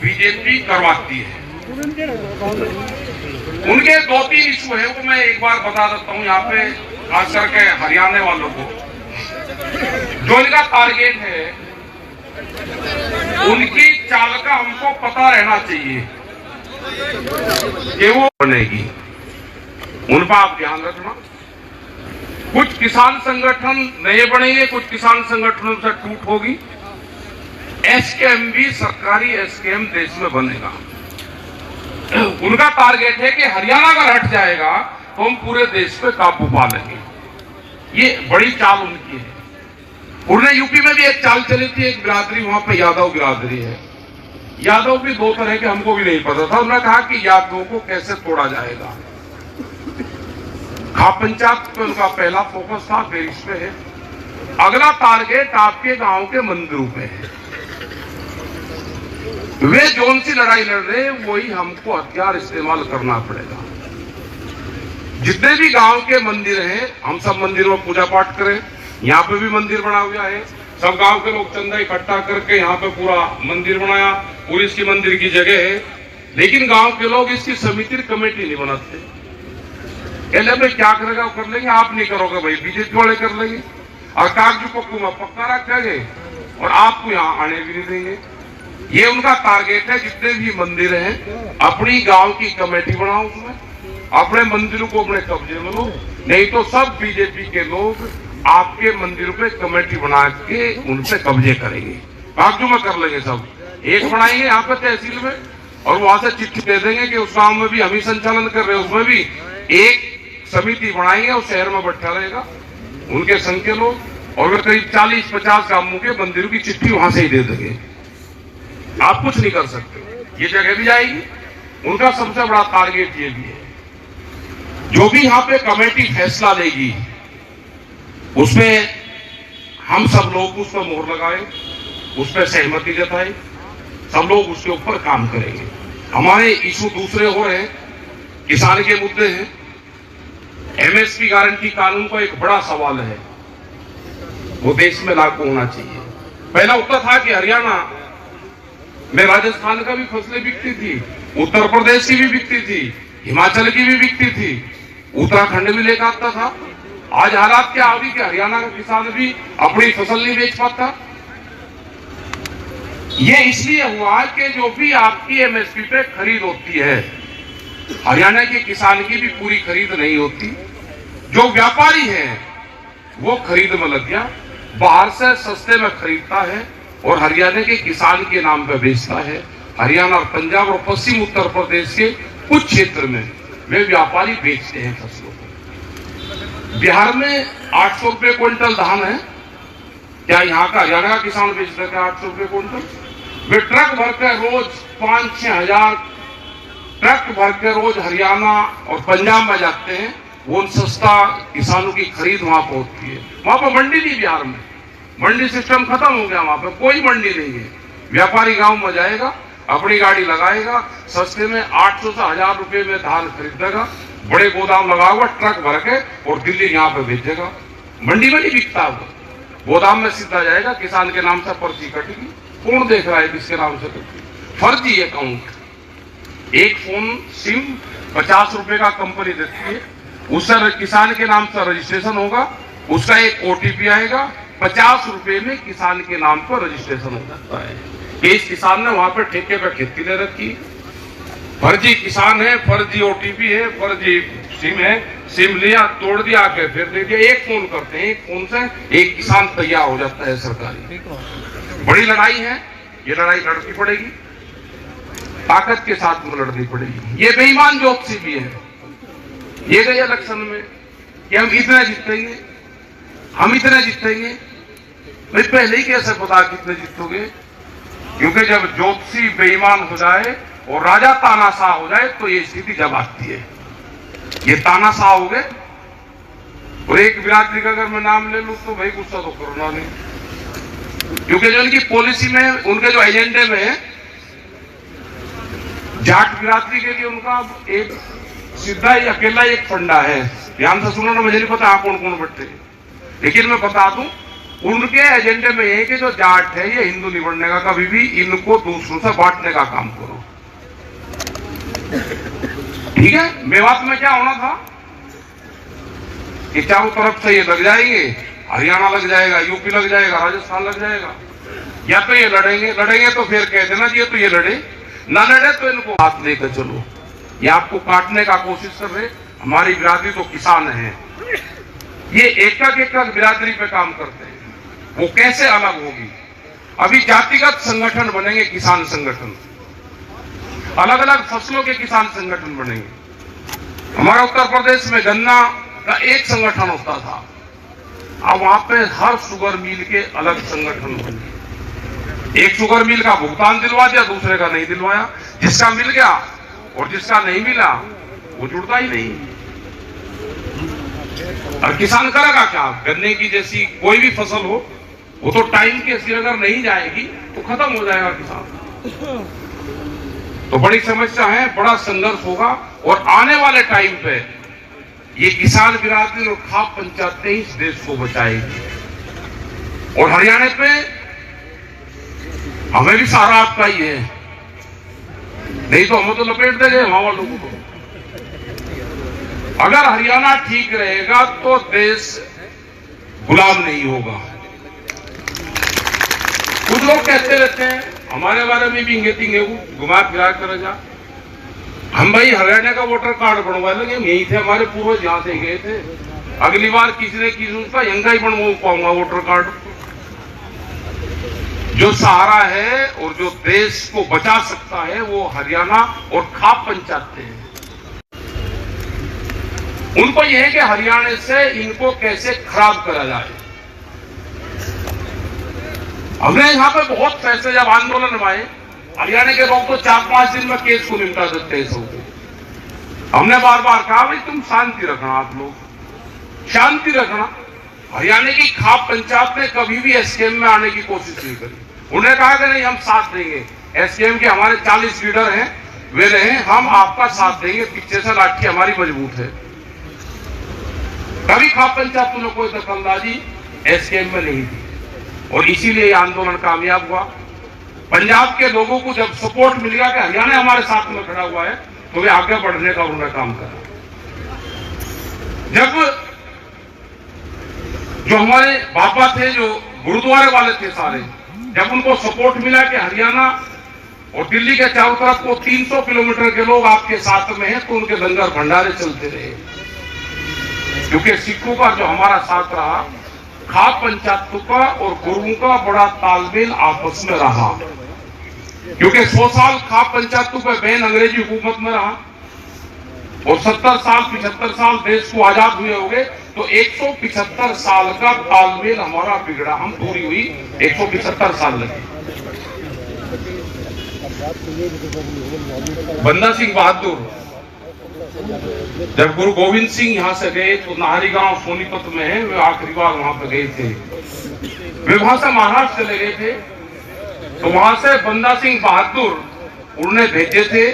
BJP करवाती है। उनके 2-3 इशू है, वो मैं एक बार बता देता हूं यहाँ पे, खास करके हरियाणा वालों को। जो इनका टारगेट है, उनकी चाल का हमको पता रहना चाहिए कि वो बनेगी, उन पर आप ध्यान रखना। कुछ किसान संगठन नए बनेंगे, कुछ किसान संगठनों से टूट होगी। एसकेएम भी सरकारी एसकेएम देश में बनेगा। उनका टारगेट है कि हरियाणा अगर हट जाएगा तो हम पूरे देश पे काबू पा लेंगे। ये बड़ी चाल उनकी है। उन्होंने यूपी में भी एक चाल चली थी, एक बिरादरी वहां पे यादव बिरादरी है। यादव भी 2 तरह के, हमको भी नहीं पता था। उन्होंने कहा कि यादवों को कैसे तोड़ा जाएगा। खाप पंचायत पे उनका पहला फोकस था, फिर इस पे है। अगला टारगेट आपके गांव के मंदिरों पे है। वे जोन सी लड़ाई लड़ रहे, वही हमको हथियार इस्तेमाल करना पड़ेगा। जितने भी गांव के मंदिर हैं, हम सब मंदिरों में पूजा पाठ करें। यहाँ पे भी मंदिर बना हुआ है, सब गांव के लोग चंदा इकट्ठा करके यहाँ पे पूरा मंदिर बनाया, पूरी इसकी मंदिर की जगह है। लेकिन गांव के लोग इसकी समिति कमेटी नहीं बनाते। कहले भाई क्या करेगा, वो कर लेंगे, आप नहीं करोगे भाई, बीजेपी वाले कर लेंगे, और कागजू पक्कू में पक्का रखेंगे और आपको यहाँ आने भी नहीं देंगे। ये उनका टारगेट है। जितने भी मंदिर हैं, अपनी गांव की कमेटी बनाओ, उसमें अपने मंदिरों को अपने कब्जे में लो, नहीं तो सब बीजेपी के लोग आपके मंदिरों पे कमेटी बना के उनसे कब्जे करेंगे, कागजों में कर लेंगे। सब एक बनाएंगे यहाँ पे तहसील में, और वहां से चिट्ठी दे देंगे कि उस गांव में भी हम ही संचालन कर रहे हैं, उसमें भी एक समिति बनाएंगे और शहर में बैठा रहेगा उनके संघ के लोग, और वे करीब 40-50 गांवों के मंदिरों की चिट्ठी वहां से ही दे देंगे। आप कुछ नहीं कर सकते, ये जगह भी जाएगी। उनका सबसे बड़ा टारगेट ये भी है, जो भी यहाँ पे कमेटी फैसला लेगी उसमें हम सब लोग उस पर मोहर लगाए, उस पर सहमति जताए, सब लोग उसके ऊपर काम करेंगे। हमारे इशू दूसरे हो रहे हैं, किसान के मुद्दे हैं। एमएसपी गारंटी कानून का एक बड़ा सवाल है, वो देश में लागू होना चाहिए। पहला उत्तर था कि हरियाणा में राजस्थान का भी फसलें बिकती थी, उत्तर प्रदेश की भी बिकती थी, हिमाचल की भी बिकती थी, उत्तराखंड भी लेकर आता था। आज हालात क्या हो गई कि हरियाणा का किसान भी अपनी फसल नहीं बेच पाता। ये इसलिए हुआ कि जो भी आपकी एमएसपी पे खरीद होती है, हरियाणा के किसान की भी पूरी खरीद नहीं होती। जो व्यापारी है वो खरीद में लग गया, बाहर से सस्ते में खरीदता है और हरियाणा के किसान के नाम पे बेचता है। हरियाणा और पंजाब और पश्चिम उत्तर प्रदेश के कुछ क्षेत्र में वे व्यापारी बेचते हैं फसलों को। बिहार में 800 रुपए क्विंटल धान है, क्या यहाँ का हरियाणा का किसान बेचता है 800 रुपए क्विंटल? वे ट्रक भरकर रोज 5-6 हजार ट्रक भरकर रोज हरियाणा और पंजाब में जाते हैं। वो उन सस्ता किसानों की खरीद वहां पर होती है। वहां पर मंडी नहीं, बिहार में मंडी सिस्टम खत्म हो गया, वहां पर कोई मंडी नहीं है। व्यापारी गांव में जाएगा, अपनी गाड़ी लगाएगा, सस्ते में 800 से 1000 रुपए में धान खरीदेगा, बड़े गोदाम लगा हुआ ट्रक भर के, और दिल्ली यहाँ पे भेजेगा। मंडी में नहीं बिकता, वो गोदाम में सीधा जाएगा, किसान के नाम से पर्ची कटेगी। कौन देख रहा है किसके नाम से कटेगी? फर्जी अकाउंट। एक फोन सिम 50 रुपए का कंपनी देती है, उससे किसान के नाम से रजिस्ट्रेशन होगा, उसका एक ओटीपी आएगा, 50 रुपए में किसान के नाम पर रजिस्ट्रेशन हो जाता है कि इस किसान ने वहां पर ठेके पर खेती ले रखी। फर्जी किसान है, फर्जी ओटीपी है, फर्जी सिम है, सिम लिया, तोड़ दिया के फिर दे दिया। एक फोन करते हैं, एक फोन से एक किसान तैयार हो जाता है सरकारी। बड़ी लड़ाई है, ये लड़ाई लड़नी पड़ेगी, ताकत के साथ में लड़नी पड़ेगी। ये बेईमान ज्योतिषी भी है, ये गए इलेक्शन में कि हम इतना जीतेंगे, हम इतने जीतेंगे। भाई पहले ही कैसे पता कितने जीतोगे? क्योंकि जब ज्योतिषी बेईमान हो जाए और राजा तानाशाह हो जाए तो ये स्थिति जब आती है। ये तानाशाह हो गए, और एक बिरादरी का अगर मैं नाम ले लूं तो भाई गुस्सा तो करो नहीं, क्योंकि जो उनकी पॉलिसी में, उनके जो एजेंडे में है, जाट बिरादरी के लिए उनका एक सीधा ही अकेला एक फंडा है। ध्यान से सुनो ना, मुझे नहीं पता कौन कौन बैठे, लेकिन मैं बता दूं उनके एजेंडे में है कि जो जाट है ये हिंदू नहीं बनने का, कभी भी इनको दूसरों से बांटने का काम करो। ठीक है, मेवात में क्या होना था कि चारों तरफ से ये लग जाएंगे, हरियाणा लग जाएगा, यूपी लग जाएगा, राजस्थान लग जाएगा। या तो ये लड़ेंगे तो फिर कह देना चाहिए तो ये लड़े, ना लड़े तो इनको हाथ लेकर चलो। ये आपको काटने का कोशिश कर रहे। हमारी बिरादरी तो किसान है, ये एक बिरादरी पे काम करते हैं, वो कैसे अलग होगी? अभी जातिगत संगठन बनेंगे, किसान संगठन, अलग अलग फसलों के किसान संगठन बनेंगे। हमारा उत्तर प्रदेश में गन्ना का एक संगठन होता था, अब वहां पे हर शुगर मिल के अलग संगठन बने। एक शुगर मिल का भुगतान दिलवा दिया, दूसरे का नहीं दिलवाया। जिसका मिल गया और जिसका नहीं मिला वो जुड़ता ही नहीं। और किसान करेगा क्या? गन्ने की जैसी कोई भी फसल हो, वो तो टाइम के सिर अगर नहीं जाएगी तो खत्म हो जाएगा किसान। तो बड़ी समस्या है, बड़ा संघर्ष होगा। और आने वाले टाइम पे ये किसान बिरादरी और खाप पंचायतें इस देश को बचाएगी। और हरियाणा पे हमें भी सहारा आपका ही है, नहीं तो हमें तो लपेट देंगे वहां वालों को। अगर हरियाणा ठीक रहेगा तो देश गुलाम नहीं होगा। कुछ लोग कहते रहते हैं हमारे बारे में भी इंगे घुमा फिरा कर जा। हम भाई हरियाणा का वोटर कार्ड बनवा लेंगे, यही थे हमारे पूर्वज, यहां से गए थे। अगली बार किसी ने किसी उसका यंगा ही बनवा पाऊंगा वोटर कार्ड। जो सहारा है और जो देश को बचा सकता है वो हरियाणा और खाप पंचायतें हैं। उनको यह है कि हरियाणा से इनको कैसे खराब करा जाए। हमने यहां पे बहुत फैसले, जब आंदोलन में आए, हरियाणा के लोग तो 4-5 दिन में केस को निपटा देते हैं सब। हमने बार बार कहा भाई तुम शांति रखना, आप लोग शांति रखना। हरियाणा की खाप पंचायत ने कभी भी एसकेएम में आने की कोशिश नहीं करी। उन्हें कहा कि नहीं हम साथ देंगे, एसकेएम के हमारे 40 लीडर हैं, वे रहे, हम आपका साथ देंगे, पीछे से लाठी हमारी मजबूत है। कभी खाप पंचायत में कोई दखलंदाजी एसकेएम में नहीं थी और इसीलिए यह आंदोलन कामयाब हुआ। पंजाब के लोगों को जब सपोर्ट मिल गया कि हरियाणा हमारे साथ में खड़ा हुआ है, तो वे आगे बढ़ने का उन्होंने काम करा। जब जो हमारे बाबा थे, जो गुरुद्वारे वाले थे सारे, जब उनको सपोर्ट मिला कि हरियाणा और दिल्ली के चारों तरफ को 300 किलोमीटर के लोग आपके साथ में हैं, तो उनके लंगर भंडारे चलते रहे। क्योंकि सिखों का जो हमारा साथ रहा, खाप पंचायतों का और गुरुओं का बड़ा तालमेल आपस में रहा। क्योंकि 100 साल खाप पंचायतों पर बैन अंग्रेजी हुकूमत में रहा और 70 साल 75 साल देश को आजाद हुए हो गए, तो 175 साल का तालमेल हमारा बिगड़ा, हम दूरी हुई 175 साल लगे। बंदा सिंह बहादुर जब गुरु गोविंद सिंह यहां से गए तो नाहरी गांव सोनीपत में है, वे आखिरी बार वहां पर गए थे। वे वहां से महाराष्ट्र चले गए थे, तो वहां से बंदा सिंह बहादुर उन्हें भेजे थे।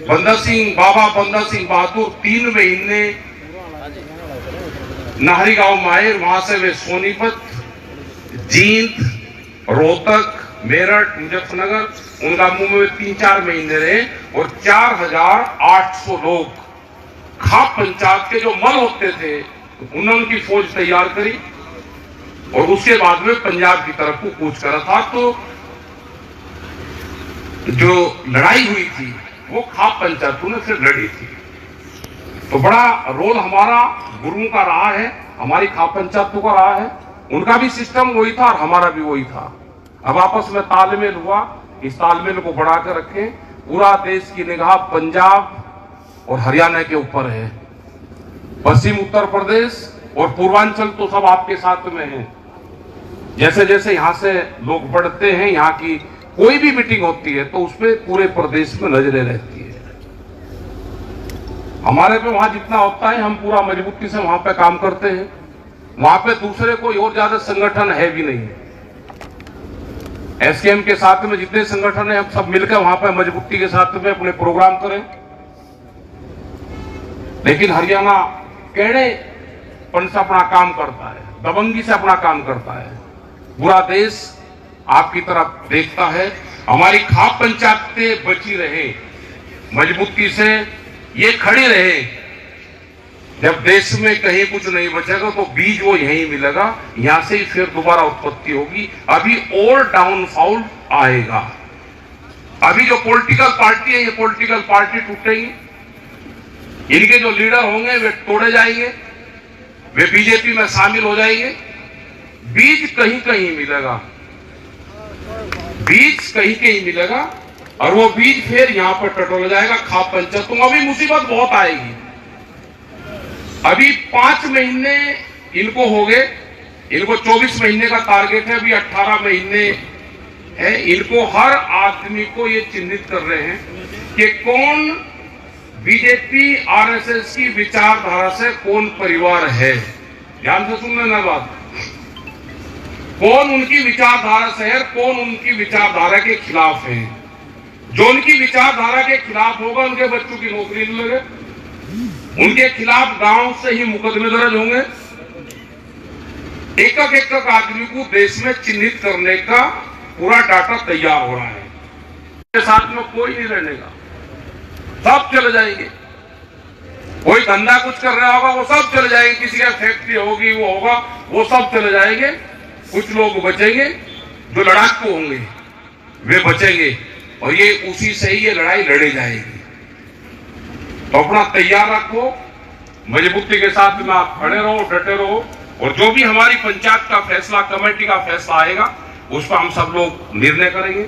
बाबा बंदा सिंह बहादुर 3 महीने नाहरी गांव में आए। वहां से वे सोनीपत, जींद, रोहतक, मेरठ, मुजफ्फरनगर, उनका मुंह में 3-4 महीने रहे और 4800 लोग खाप पंचायत के जो मल होते थे उन्होंने उनकी फौज तैयार करी और उसके बाद में पंजाब की तरफ को कूच करा था। तो जो लड़ाई हुई थी वो खाप पंचायतों ने फिर लड़ी थी। तो बड़ा रोल हमारा गुरुओं का रहा है, हमारी खाप पंचायतों का रहा है। उनका भी सिस्टम वही था और हमारा भी वही था। अब आपस में तालमेल हुआ, इस तालमेल को बढ़ाकर रखें। पूरा देश की निगाह पंजाब और हरियाणा के ऊपर है। पश्चिम उत्तर प्रदेश और पूर्वांचल तो सब आपके साथ में है। जैसे जैसे यहां से लोग बढ़ते हैं, यहाँ की कोई भी मीटिंग होती है तो उसमें पूरे प्रदेश में नजरें रहती है। हमारे पे वहां जितना होता है हम पूरा मजबूती से वहां पे काम करते हैं। वहां पे दूसरे कोई और ज्यादा संगठन है भी नहीं। एसकेएम के साथ में जितने संगठन है हम सब मिलकर वहां पे मजबूती के साथ में अपने प्रोग्राम करें। लेकिन हरियाणा केड़ेपन से अपना काम करता है, दबंगी से अपना काम करता है। पूरा देश आपकी तरफ देखता है। हमारी खाप पंचायतें बची रहे, मजबूती से ये खड़ी रहे। जब देश में कहीं कुछ नहीं बचेगा तो बीज वो यहीं मिलेगा, यहां से ही फिर दोबारा उत्पत्ति होगी। अभी और डाउनफॉल आएगा। अभी जो पॉलिटिकल पार्टी है, ये पॉलिटिकल पार्टी टूटेंगी, इनके जो लीडर होंगे वे तोड़े जाएंगे, वे बीजेपी में शामिल हो जाएंगे। बीज कहीं कहीं मिलेगा, बीज कहीं कहीं मिलेगा और वो बीज फिर यहां पर टटोल जाएगा खाप पंचायतों में। अभी मुसीबत बहुत आएगी। अभी 5 महीने इनको हो गए, इनको 24 महीने का टारगेट है, अभी 18 महीने है। इनको हर आदमी को ये चिन्हित कर रहे हैं कि कौन बीजेपी आरएसएस की विचारधारा से कौन परिवार है। ध्यान से सुनने ना बात, कौन उनकी विचारधारा से है, कौन उनकी विचारधारा के खिलाफ है। जो उनकी विचारधारा के खिलाफ होगा उनके बच्चों की नौकरी नहीं लगे, उनके खिलाफ गांव से ही मुकदमे दर्ज होंगे। एक एक आदमी को देश में चिन्हित करने का पूरा डाटा तैयार हो रहा है। के साथ में कोई नहीं रहने का, सब चले जाएंगे। कोई धंधा कुछ कर रहा होगा वो सब चले जाएंगे, किसी का फैक्ट्री होगी वो होगा, वो सब चले जाएंगे। कुछ लोग बचेंगे, जो लड़ाकू होंगे वे बचेंगे और ये उसी से ही ये लड़ाई लड़ी जाएगी। तो अपना तैयार रखो, मजबूती के साथ में आप खड़े रहो, डटे रहो और जो भी हमारी पंचायत का फैसला, कमेटी का फैसला आएगा उस पर हम सब लोग निर्णय करेंगे।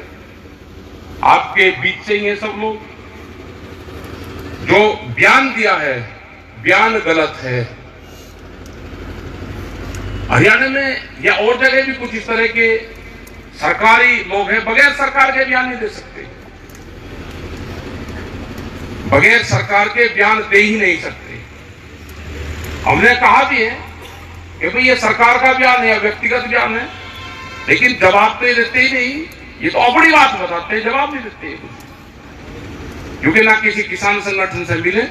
आपके बीच से ही है सब लोग। जो बयान दिया है बयान गलत है। हरियाणा में या और जगह भी कुछ इस तरह के सरकारी लोग हैं, बगैर सरकार के बयान नहीं दे सकते, बगैर सरकार के बयान दे ही नहीं सकते। हमने कहा भी है कि भाई ये सरकार का बयान है या व्यक्तिगत बयान है, लेकिन जवाब तो देते ही नहीं। ये तो अपनी बात बताते हैं, जवाब नहीं देते क्योंकि ना किसी किसान संगठन से मिले।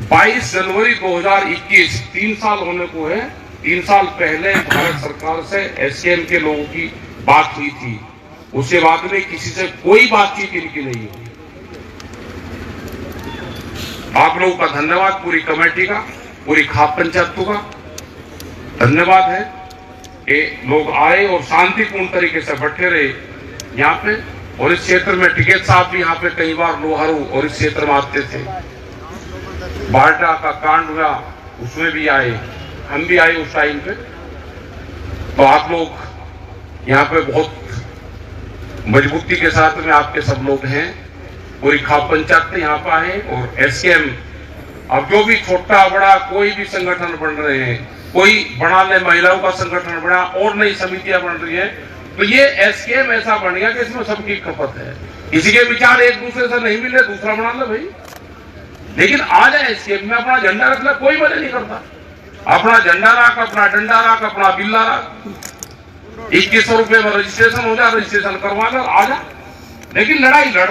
22 जनवरी 2021 3 साल होने को है। 3 साल पहले भारत सरकार से एसकेएम के लोगों की बात हुई थी, उसके बाद में किसी से कोई बातचीत इनकी नहीं हुई। आप लोगों का धन्यवाद, पूरी कमेटी का, पूरी खाप पंचायतों का धन्यवाद है कि लोग आए और शांतिपूर्ण तरीके से बैठे रहे यहाँ पे। और इस क्षेत्र में टिकैत साहब भी यहाँ पे कई बार लोहारू और इस क्षेत्र में आते थे। बाल्टा का कांड हुआ उसमें भी आए, हम भी आए उस टाइम पे। तो आप लोग यहाँ पे बहुत मजबूती के साथ में आपके सब लोग हैं, पूरी खाप पंचायत यहाँ पे आए और एसकेएम। अब जो भी छोटा बड़ा कोई भी संगठन बन रहे हैं, कोई बना ले, महिलाओं का संगठन बना और नई समितियां बन रही है, तो ये एसकेएम ऐसा बन गया कि इसमें सबकी खपत है। किसी के विचार एक दूसरे से नहीं मिले, दूसरा बना ले भाई, लेकिन आ जाए एसकेएम में अपना झंडा रख ले, कोई मना नहीं करता। अपना झंडा रख, अपना डंडा रख, अपना बिल्ला रख, 2100 रुपए में रजिस्ट्रेशन हो जाए, रजिस्ट्रेशन करवा कर आ जा, लेकिन लड़ाई लड़।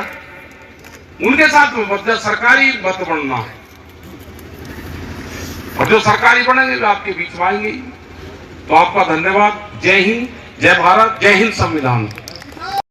उनके साथ में मत सरकारी मत बनना है, और जो सरकारी बनेंगे वे आपके बीच में आएंगे। तो आपका धन्यवाद। जय हिंद, जय भारत, जय हिंद संविधान।